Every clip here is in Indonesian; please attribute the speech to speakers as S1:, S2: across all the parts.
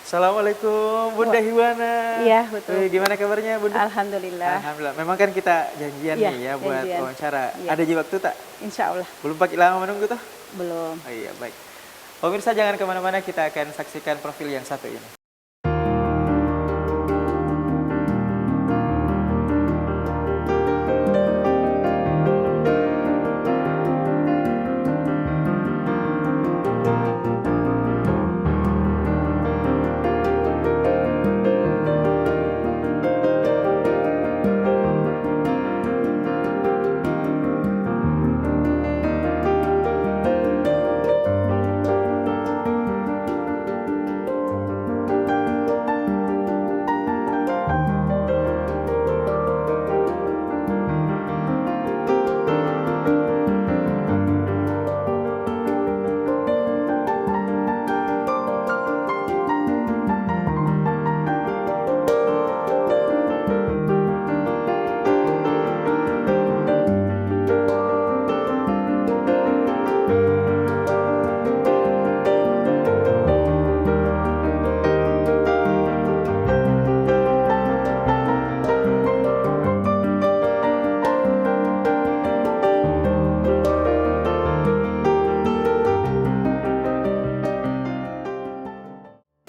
S1: Assalamualaikum Bunda Hiwana.
S2: Iya, betul.
S1: Gimana kabarnya Bunda?
S2: Alhamdulillah.
S1: Alhamdulillah. Memang kan kita janjian
S2: Iya,
S1: nih ya buat
S2: janjian.
S1: wawancara.
S2: Iya.
S1: Ada di waktu tak?
S2: Insya Allah
S1: Belum pakai lama menunggu toh?
S2: belum.
S1: Oh iya, baik. Pemirsa jangan kemana-mana, kita akan saksikan profil yang satu ini.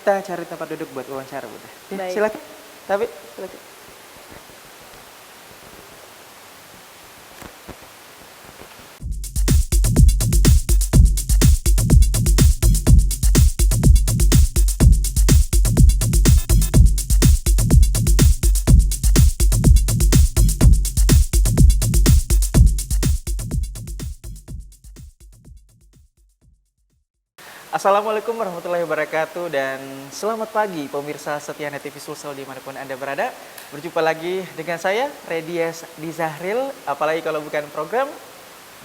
S1: Kita cari tempat duduk buat wawancara Bunda. Ya,
S2: Baik.
S1: silakan. Tapi silakan. Assalamualaikum warahmatullahi wabarakatuh dan selamat pagi pemirsa setia Net TV Sulsel dimanapun Anda berada. Berjumpa lagi dengan saya, Redias Dizahril, apalagi kalau bukan program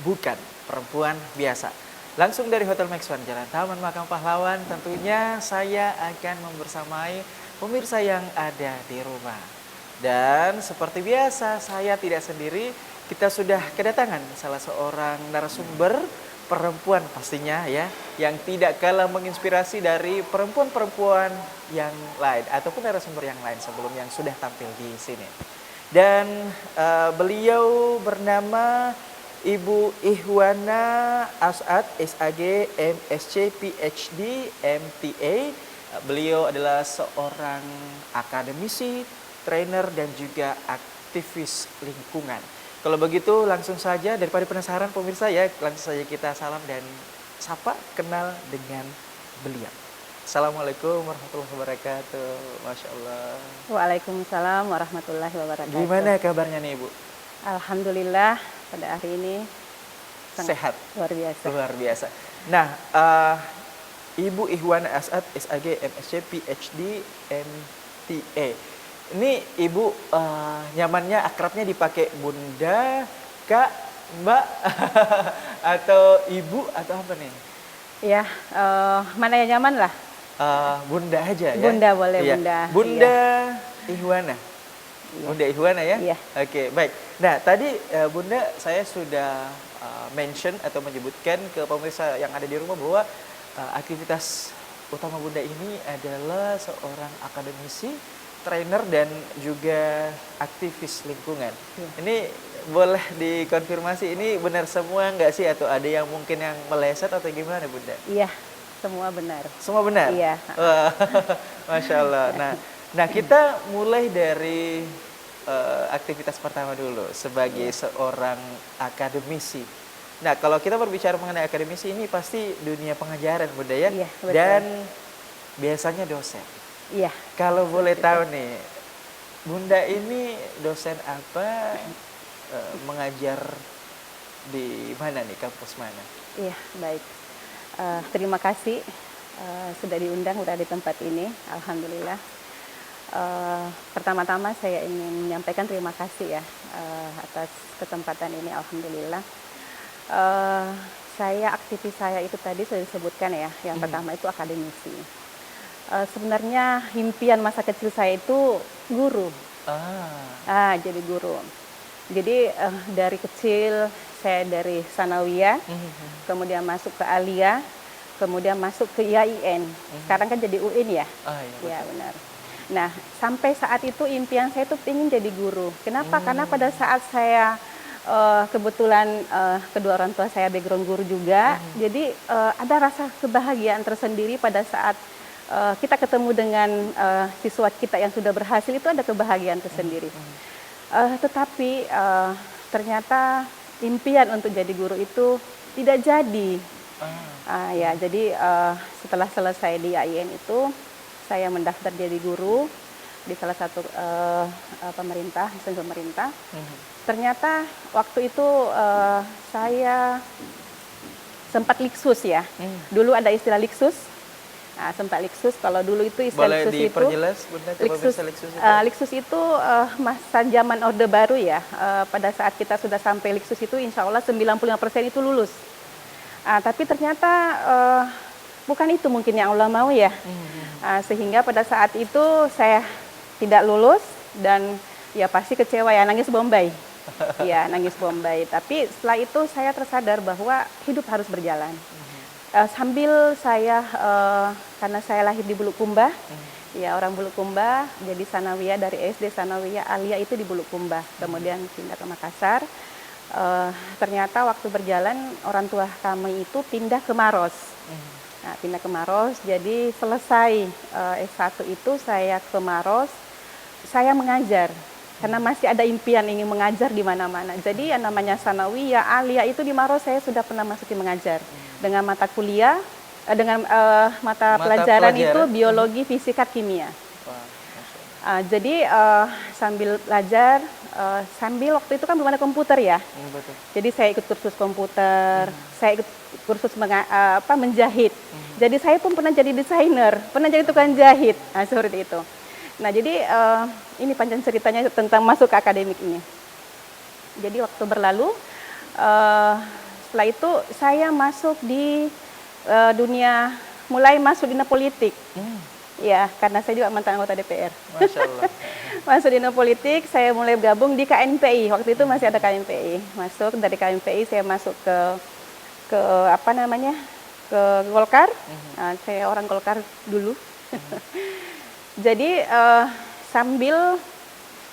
S1: Bukan Perempuan Biasa. Langsung dari Hotel Maxwan, Jalan Taman Makam Pahlawan, tentunya saya akan membersamai pemirsa yang ada di rumah. Dan seperti biasa, saya tidak sendiri, kita sudah kedatangan salah seorang narasumber perempuan pastinya ya, yang tidak kalah menginspirasi dari perempuan-perempuan yang lain ataupun narasumber yang lain sebelum yang sudah tampil di sini. Dan beliau bernama Ibu Ihwana As'ad, SAG, MSc, PhD, MTA. Beliau adalah seorang akademisi, trainer dan juga aktivis lingkungan. Kalau begitu langsung saja, daripada penasaran pemirsa ya, langsung saja kita salam dan sapa, kenal dengan beliau. Assalamualaikum warahmatullahi wabarakatuh. Masya Allah.
S2: Waalaikumsalam warahmatullahi wabarakatuh.
S1: Gimana kabarnya nih Ibu?
S2: Alhamdulillah pada hari ini
S1: Sehat.
S2: luar biasa.
S1: Luar biasa. Nah, Ibu Ihwana As'ad, SAG, MSc, PhD, MTA. Ini Ibu nyamannya akrabnya dipakai Bunda, Kak, Mbak, atau Ibu atau apa nih?
S2: Ya, mana yang nyaman lah.
S1: Bunda aja ya.
S2: Bunda boleh,
S1: Iya.
S2: Bunda.
S1: Bunda Ihwana.
S2: Iya.
S1: Bunda Ihwana ya?
S2: Iya.
S1: Oke, baik. Nah, tadi Bunda saya sudah mention atau menyebutkan ke pemirsa yang ada di rumah bahwa aktivitas utama Bunda ini adalah seorang akademisi, trainer dan juga aktivis lingkungan.
S2: Iya.
S1: Ini boleh dikonfirmasi ini benar semua nggak sih atau ada yang mungkin yang meleset atau gimana Bunda?
S2: Iya, semua benar.
S1: Semua benar?
S2: Iya.
S1: Wah, Masya Allah. Nah kita mulai dari aktivitas pertama dulu sebagai seorang akademisi. Nah kalau kita berbicara mengenai akademisi ini pasti dunia pengajaran Bunda ya?
S2: Iya, betul.
S1: Dan biasanya dosen.
S2: Iya.
S1: Kalau boleh tahu nih, Bunda ini dosen apa, mengajar di mana nih, kampus mana?
S2: Iya, baik. Terima kasih sudah diundang, sudah di tempat ini. Alhamdulillah. Pertama-tama saya ingin menyampaikan terima kasih ya atas kesempatan ini. Alhamdulillah. Aktivis saya itu tadi sudah disebutkan ya. Yang pertama itu akademisi. Sebenarnya impian masa kecil saya itu guru. Jadi guru. Jadi dari kecil saya dari sanawiyah, kemudian masuk ke aliyah, kemudian masuk ke IAIN. Sekarang kan jadi UIN ya.
S1: Iya,
S2: Ya benar. Nah, sampai saat itu impian saya tuh ingin jadi guru. Kenapa? Karena pada saat saya kebetulan kedua orang tua saya background guru juga, jadi ada rasa kebahagiaan tersendiri pada saat kita ketemu dengan siswa kita yang sudah berhasil, itu ada kebahagiaan tersendiri. Tetapi ternyata impian untuk jadi guru itu tidak jadi. Ya, jadi setelah selesai di IAIN itu, saya mendaftar jadi guru di salah satu instansi pemerintah. Ternyata waktu itu saya sempat liksus ya. Dulu ada istilah liksus. Nah, sempat liksus. Kalau dulu itu istilah
S1: Boleh
S2: liksus itu.
S1: diperjelas, Bunda,
S2: Liksus, liksus itu masa zaman Orde Baru ya. Pada saat kita sudah sampai liksus itu, insya Allah 95% itu lulus. Tapi ternyata bukan itu mungkin yang Allah mau ya. Sehingga pada saat itu saya tidak lulus dan ya pasti kecewa ya, nangis Bombay. Ya, nangis Bombay. Tapi setelah itu saya tersadar bahwa hidup harus berjalan. Sambil saya, karena saya lahir di Bulukumba, ya orang Bulukumba, jadi sanawiyah dari SD sanawiyah Alia itu di Bulukumba. Kemudian pindah ke Makassar. Ternyata waktu berjalan orang tua kami itu pindah ke Maros. Nah, pindah ke Maros, jadi selesai S1 itu saya ke Maros, saya mengajar. Karena masih ada impian ingin mengajar di mana-mana. Jadi yang namanya sanawiyah, alia itu di Maros saya sudah pernah masuki mengajar. Dengan mata kuliah, dengan mata pelajaran itu biologi, fisika, kimia. Jadi sambil belajar, sambil waktu itu kan belum ada komputer ya.
S1: Betul.
S2: Jadi saya ikut kursus komputer, saya ikut kursus menjahit. Jadi saya pun pernah jadi desainer, pernah jadi tukang jahit, seperti itu. Nah, jadi ini panjang ceritanya tentang masuk ke akademik ini. Jadi waktu berlalu, setelah itu saya masuk di mulai masuk dunia politik. Ya, karena saya juga mantan anggota DPR. Masya Allah. Masuk di dunia politik, saya mulai gabung di KNPI. Waktu itu masih ada KNPI. Masuk dari KNPI, saya masuk ke Golkar. Saya orang Golkar dulu. Jadi sambil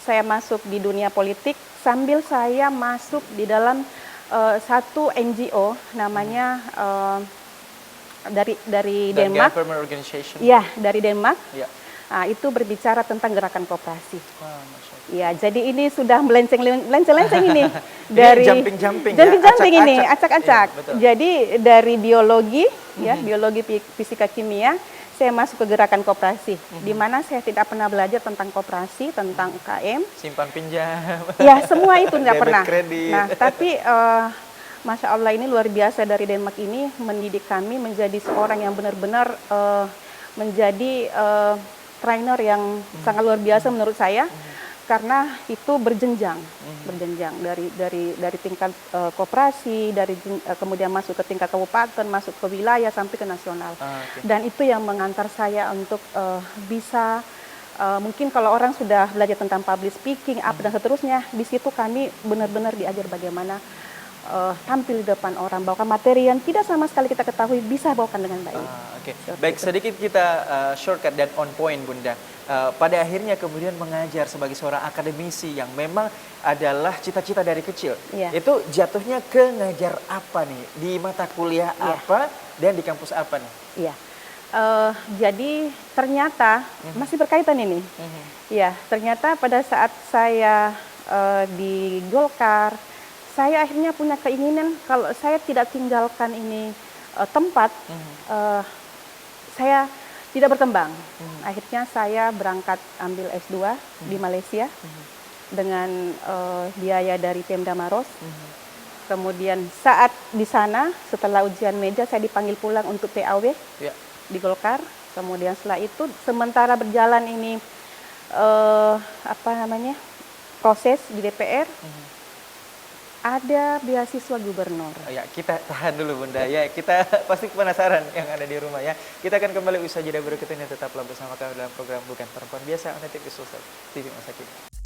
S2: saya masuk di dunia politik, sambil saya masuk di dalam satu NGO namanya dari Denmark.
S1: Government organization.
S2: Ya, dari Denmark.
S1: Ya.
S2: Itu berbicara tentang gerakan koperasi. Ya, jadi ini sudah melenceng-lenceng ini dari jumping-jumping ini, acak-acak. Ya, jadi dari biologi, biologi, fisika, kimia, saya masuk ke gerakan koperasi, di mana saya tidak pernah belajar tentang koperasi, tentang UKM.
S1: Simpan pinjam.
S2: Ya, semua itu tidak pernah.
S1: Kredit.
S2: Nah, tapi Masya Allah ini luar biasa, dari Denmark ini mendidik kami menjadi seorang yang benar-benar menjadi trainer yang sangat luar biasa menurut saya. Karena itu berjenjang dari tingkat koperasi, kemudian masuk ke tingkat kabupaten, masuk ke wilayah sampai ke nasional. Dan itu yang mengantar saya untuk bisa mungkin kalau orang sudah belajar tentang public speaking, dan seterusnya, di situ kami benar-benar diajar bagaimana tampil di depan orang, bawakan materi yang tidak sama sekali kita ketahui, bisa bawakan dengan baik.
S1: Baik, sedikit kita shortcut dan on point, Bunda. Pada akhirnya kemudian mengajar sebagai seorang akademisi yang memang adalah cita-cita dari kecil. Itu jatuhnya ke ngajar apa nih? Di mata kuliah apa dan di kampus apa nih?
S2: Iya. Jadi ternyata masih berkaitan ini. Ya, ternyata pada saat saya di Golkar, saya akhirnya punya keinginan kalau saya tidak tinggalkan ini tempat, saya tidak berkembang. Akhirnya saya berangkat ambil S2 di Malaysia dengan biaya dari Pemda Maros. Kemudian saat di sana, setelah ujian meja, saya dipanggil pulang untuk PAW di Golkar. Kemudian setelah itu, sementara berjalan ini proses di DPR, ada beasiswa gubernur.
S1: Ya, kita tahan dulu, Bunda. Ya, kita pasti penasaran yang ada di rumah ya. Kita akan kembali usaha jeda berikut ini, tetaplah bersama kami dalam program Bukan Perempuan Biasa, on TV Sulsel TV masa kini.